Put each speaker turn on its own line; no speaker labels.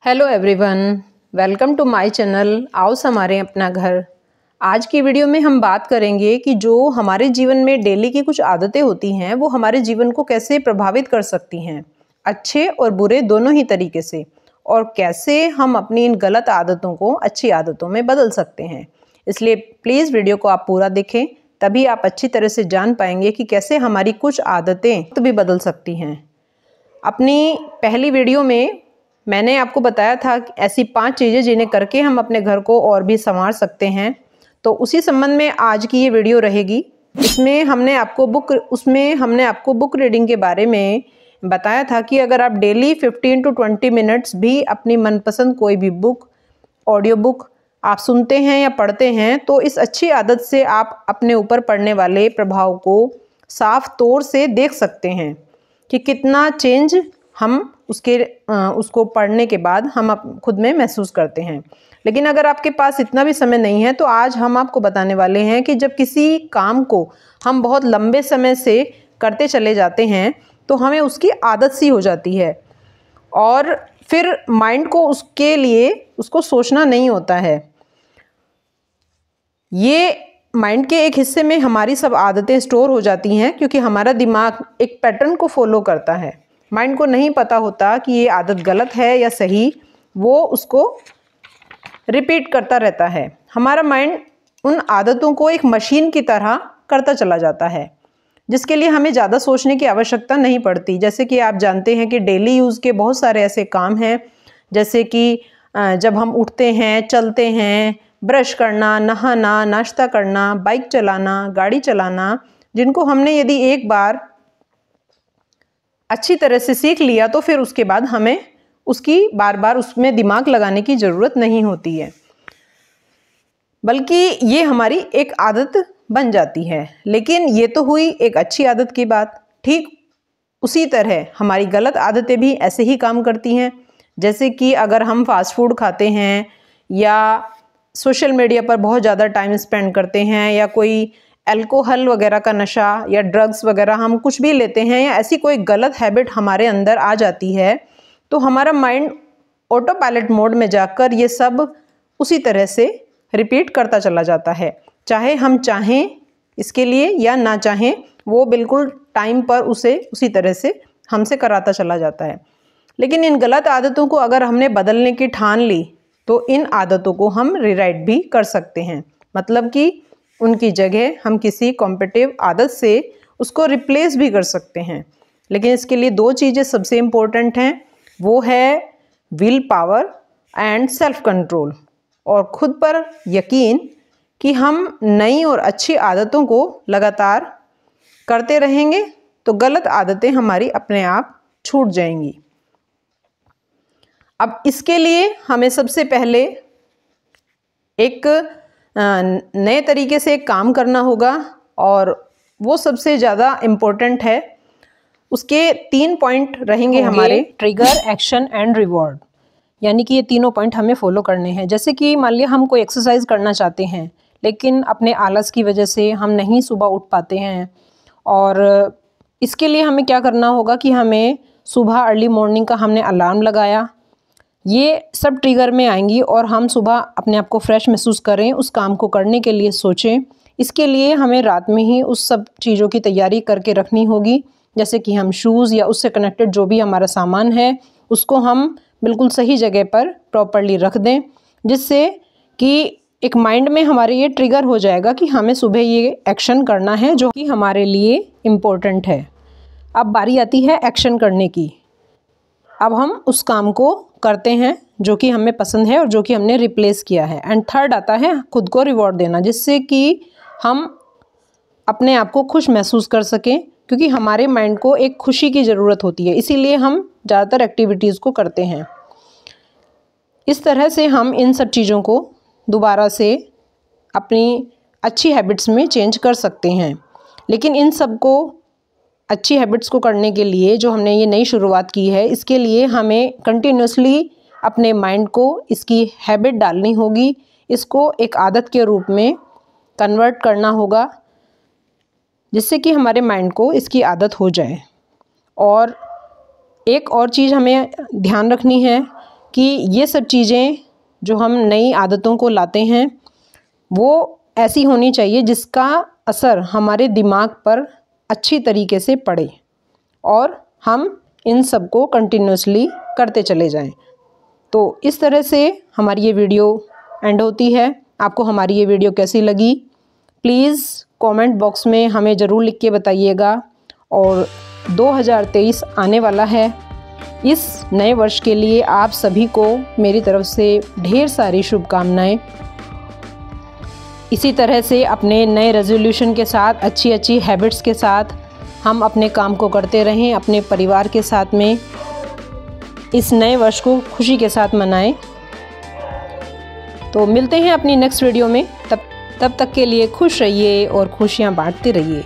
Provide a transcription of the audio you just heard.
Hello everyone, welcome to my channel. आओ संवारें अपना घर। आज की वीडियो में हम बात करेंगे कि जो हमारे जीवन में डेली की कुछ आदतें होती हैं वो हमारे जीवन को कैसे प्रभावित कर सकती हैं, अच्छे और बुरे दोनों ही तरीके से, और कैसे हम अपनी इन गलत आदतों को अच्छी आदतों में बदल सकते हैं। इसलिए प्लीज़ वीडियो को आप पूरा देखें, तभी आप अच्छी तरह से जान पाएंगे कि कैसे हमारी कुछ आदतें तो भी बदल सकती हैं। अपनी पहली वीडियो में मैंने आपको बताया था कि ऐसी 5 चीज़ें जिन्हें करके हम अपने घर को और भी संवार सकते हैं, तो उसी संबंध में आज की ये वीडियो रहेगी। उसमें हमने आपको बुक रीडिंग के बारे में बताया था कि अगर आप डेली 15 to 20 मिनट्स भी अपनी मनपसंद कोई भी बुक, ऑडियो बुक आप सुनते हैं या पढ़ते हैं, तो इस अच्छी आदत से आप अपने ऊपर पड़ने वाले प्रभाव को साफ तौर से देख सकते हैं कि कितना चेंज हम उसको पढ़ने के बाद हम खुद में महसूस करते हैं। लेकिन अगर आपके पास इतना भी समय नहीं है तो आज हम आपको बताने वाले हैं कि जब किसी काम को हम बहुत लंबे समय से करते चले जाते हैं तो हमें उसकी आदत सी हो जाती है और फिर माइंड को उसको सोचना नहीं होता है। ये माइंड के एक हिस्से में हमारी सब आदतें स्टोर हो जाती हैं, क्योंकि हमारा दिमाग एक पैटर्न को फॉलो करता है। माइंड को नहीं पता होता कि ये आदत गलत है या सही, वो उसको रिपीट करता रहता है। हमारा माइंड उन आदतों को एक मशीन की तरह करता चला जाता है, जिसके लिए हमें ज़्यादा सोचने की आवश्यकता नहीं पड़ती। जैसे कि आप जानते हैं कि डेली यूज़ के बहुत सारे ऐसे काम हैं, जैसे कि जब हम उठते हैं, चलते हैं, ब्रश करना, नहाना, नाश्ता करना, बाइक चलाना, गाड़ी चलाना, जिनको हमने यदि एक बार अच्छी तरह से सीख लिया तो फिर उसके बाद हमें उसकी बार बार उसमें दिमाग लगाने की ज़रूरत नहीं होती है, बल्कि ये हमारी एक आदत बन जाती है। लेकिन ये तो हुई एक अच्छी आदत की बात। ठीक उसी तरह हमारी गलत आदतें भी ऐसे ही काम करती हैं। जैसे कि अगर हम फास्ट फूड खाते हैं या सोशल मीडिया पर बहुत ज़्यादा टाइम स्पेंड करते हैं, या कोई अल्कोहल वगैरह का नशा या ड्रग्स वगैरह हम कुछ भी लेते हैं, या ऐसी कोई गलत हैबिट हमारे अंदर आ जाती है, तो हमारा माइंड ऑटो पायलट मोड में जाकर ये सब उसी तरह से रिपीट करता चला जाता है। चाहे हम चाहें इसके लिए या ना चाहें, वो बिल्कुल टाइम पर उसी तरह से हमसे कराता चला जाता है। लेकिन इन गलत आदतों को अगर हमने बदलने की ठान ली तो इन आदतों को हम रिराइट भी कर सकते हैं। मतलब कि उनकी जगह हम किसी कॉम्पिटिटिव आदत से उसको रिप्लेस भी कर सकते हैं। लेकिन इसके लिए 2 चीज़ें सबसे इम्पोर्टेंट हैं, वो है will power and self control, और खुद पर यकीन कि हम नई और अच्छी आदतों को लगातार करते रहेंगे तो गलत आदतें हमारी अपने आप छूट जाएंगी। अब इसके लिए हमें सबसे पहले एक नए तरीके से काम करना होगा, और वो सबसे ज़्यादा इम्पोर्टेंट है। उसके 3 पॉइंट रहेंगे हमारे: ट्रिगर, एक्शन एंड रिवॉर्ड। यानी कि ये तीनों पॉइंट हमें फॉलो करने हैं। जैसे कि मान लिया हम कोई एक्सरसाइज करना चाहते हैं, लेकिन अपने आलस की वजह से हम नहीं सुबह उठ पाते हैं, और इसके लिए हमें क्या करना होगा कि हमें सुबह अर्ली मॉर्निंग का हमने अलार्म लगाया, ये सब ट्रिगर में आएंगी, और हम सुबह अपने आप को फ्रेश महसूस करें, उस काम को करने के लिए सोचें। इसके लिए हमें रात में ही उस सब चीज़ों की तैयारी करके रखनी होगी। जैसे कि हम शूज़ या उससे कनेक्टेड जो भी हमारा सामान है उसको हम बिल्कुल सही जगह पर प्रॉपरली रख दें, जिससे कि एक माइंड में हमारे ये ट्रिगर हो जाएगा कि हमें सुबह ये एक्शन करना है जो कि हमारे लिए इम्पोर्टेंट है। अब बारी आती है एक्शन करने की। अब हम उस काम को करते हैं जो कि हमें पसंद है और जो कि हमने रिप्लेस किया है। एंड थर्ड आता है खुद को रिवॉर्ड देना, जिससे कि हम अपने आप को खुश महसूस कर सकें, क्योंकि हमारे माइंड को एक खुशी की ज़रूरत होती है, इसीलिए हम ज़्यादातर एक्टिविटीज़ को करते हैं। इस तरह से हम इन सब चीज़ों को दोबारा से अपनी अच्छी हैबिट्स में चेंज कर सकते हैं। लेकिन इन सब को अच्छी हैबिट्स को करने के लिए जो हमने ये नई शुरुआत की है, इसके लिए हमें कंटिन्यूसली अपने माइंड को इसकी हैबिट डालनी होगी, इसको एक आदत के रूप में कन्वर्ट करना होगा, जिससे कि हमारे माइंड को इसकी आदत हो जाए। और एक और चीज़ हमें ध्यान रखनी है कि ये सब चीज़ें जो हम नई आदतों को लाते हैं वो ऐसी होनी चाहिए जिसका असर हमारे दिमाग पर अच्छी तरीके से पड़े और हम इन सब को कंटिन्यूसली करते चले जाएं। तो इस तरह से हमारी ये वीडियो एंड होती है। आपको हमारी ये वीडियो कैसी लगी प्लीज़ कमेंट बॉक्स में हमें ज़रूर लिख के बताइएगा। और 2023 आने वाला है, इस नए वर्ष के लिए आप सभी को मेरी तरफ से ढेर सारी शुभकामनाएं। इसी तरह से अपने नए रेजोल्यूशन के साथ, अच्छी अच्छी हैबिट्स के साथ हम अपने काम को करते रहें, अपने परिवार के साथ में इस नए वर्ष को खुशी के साथ मनाएं। तो मिलते हैं अपनी नेक्स्ट वीडियो में, तब तक के लिए खुश रहिए और खुशियां बांटते रहिए।